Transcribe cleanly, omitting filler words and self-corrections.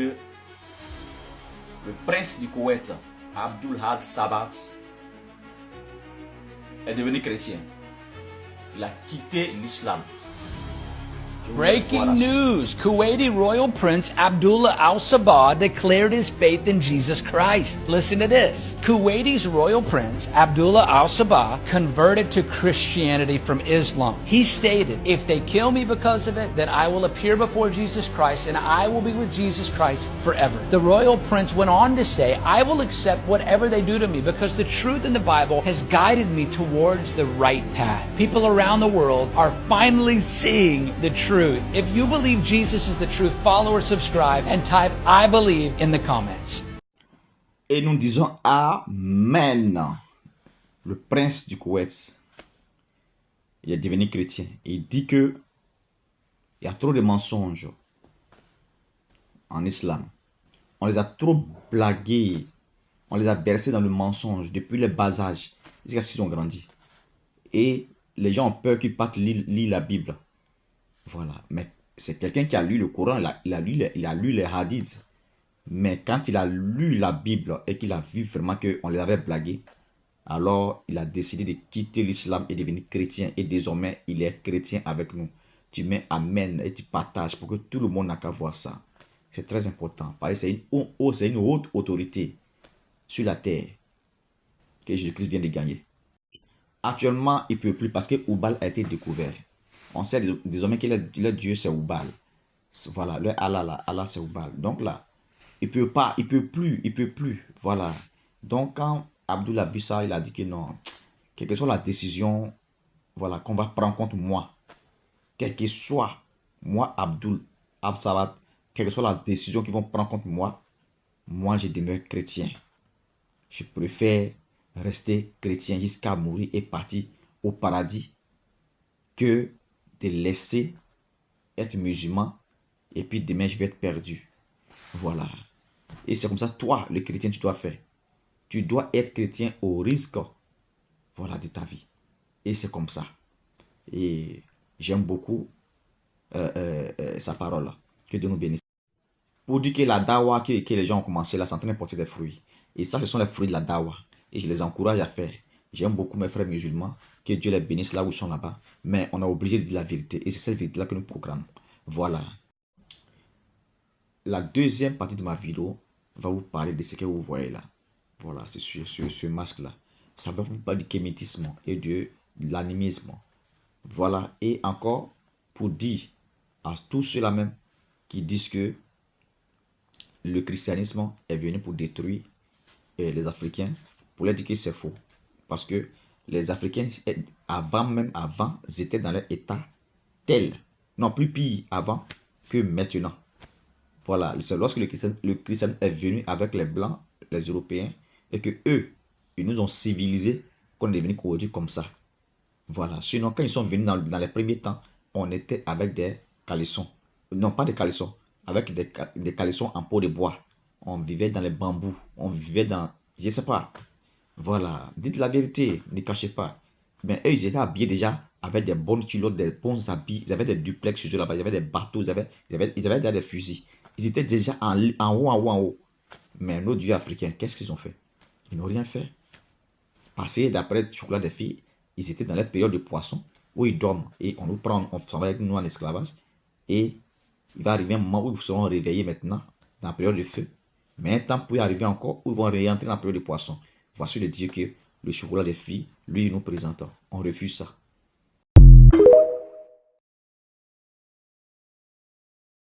que le prince du Koweït, Abdul Had Sabat, est devenu chrétien. Il a quitté l'islam. Breaking news! Kuwaiti royal prince Abdullah Al Sabah declared his faith in Jesus Christ. Listen to this. Kuwaiti's royal prince Abdullah Al Sabah converted to Christianity from Islam. He stated, if they kill me because of it, then I will appear before Jesus Christ and I will be with Jesus Christ forever. The royal prince went on to say, I will accept whatever they do to me because the truth in the Bible has guided me towards the right path. People around the world are finally seeing the truth. If you believe Jesus is the truth, follow or subscribe and type I believe in the comments. Et nous disons Amen. Le prince du Koweït, il est devenu chrétien. Il dit que il y a trop de mensonges en islam. On les a trop blagués. On les a bercés dans le mensonge depuis le bas âge. Jusqu'à ce qu'ils ont grandi. Et les gens ont peur qu'ils partent lire la Bible. Voilà, mais c'est quelqu'un qui a lu le Coran, il a lu les hadiths. Mais quand il a lu la Bible et qu'il a vu vraiment qu'on les avait blagués, alors il a décidé de quitter l'islam et devenir chrétien. Et désormais, il est chrétien avec nous. Tu mets Amen et tu partages pour que tout le monde n'a qu'à voir ça. C'est très important. Parce que c'est une haute autorité sur la terre que Jésus-Christ vient de gagner. Actuellement, il ne peut plus parce que Oubal a été découvert. On sait désormais que le Dieu c'est Oubal. Voilà, le Allah là, Allah c'est Oubal. Donc là, il peut plus. Voilà. Donc quand Abdul a vu ça, il a dit que non, quelle que soit la décision, voilà, qu'on va prendre contre moi. Quelle que soit, moi Abdul Absabat, quelle que soit la décision qu'ils vont prendre contre moi, moi je demeure chrétien. Je préfère rester chrétien jusqu'à mourir et partir au paradis que de laisser être musulman et puis demain je vais être perdu. Voilà. Et c'est comme ça, toi, le chrétien, tu dois faire. Tu dois être chrétien au risque, voilà, de ta vie. Et c'est comme ça. Et j'aime beaucoup sa parole. Que Dieu nous bénisse. Pour dire que la dawa que les gens ont commencé là, c'est en train de porter des fruits. Et ça, ce sont les fruits de la dawa. Et je les encourage à faire. J'aime beaucoup mes frères musulmans. Que Dieu les bénisse là où ils sont là-bas. Mais on est obligé de dire la vérité. Et c'est cette vérité-là que nous programmons. Voilà. La deuxième partie de ma vidéo va vous parler de ce que vous voyez là. Voilà, c'est sur ce masque-là. Ça va vous parler du kémétisme et de l'animisme. Voilà. Et encore, pour dire à tous ceux-là même qui disent que le christianisme est venu pour détruire les Africains, pour leur dire que c'est faux. Parce que les Africains, avant, ils étaient dans leur état tel, non plus pire avant que maintenant. Voilà, c'est lorsque le christianisme est venu avec les Blancs, les Européens, et que eux, ils nous ont civilisés, qu'on est devenu aujourd'hui comme ça. Voilà, sinon quand ils sont venus dans les premiers temps, on était avec des caleçons. Non, pas des caleçons, avec des caleçons en peau de bois. On vivait dans les bambous, on vivait dans, je ne sais pas. Voilà, dites la vérité, ne cachez pas. Mais eux, ils étaient habillés déjà avec des bonnes culottes, des bons habits. Ils avaient des duplex sur eux là-bas, il y avait des bateaux, ils avaient déjà des fusils. Ils étaient déjà en haut. Mais nos dieux africains, qu'est-ce qu'ils ont fait? Ils n'ont rien fait. Parce que d'après le chocolat des filles, ils étaient dans la période de poisson où ils dorment. Et on nous prend, on s'en va avec nous en esclavage. Et il va arriver un moment où ils seront réveillés maintenant, dans la période de feu. Mais un temps pour y arriver encore, où ils vont réentrer dans la période de poisson. Voici le Dieu que le chocolat des filles, lui, nous présente. On refuse ça.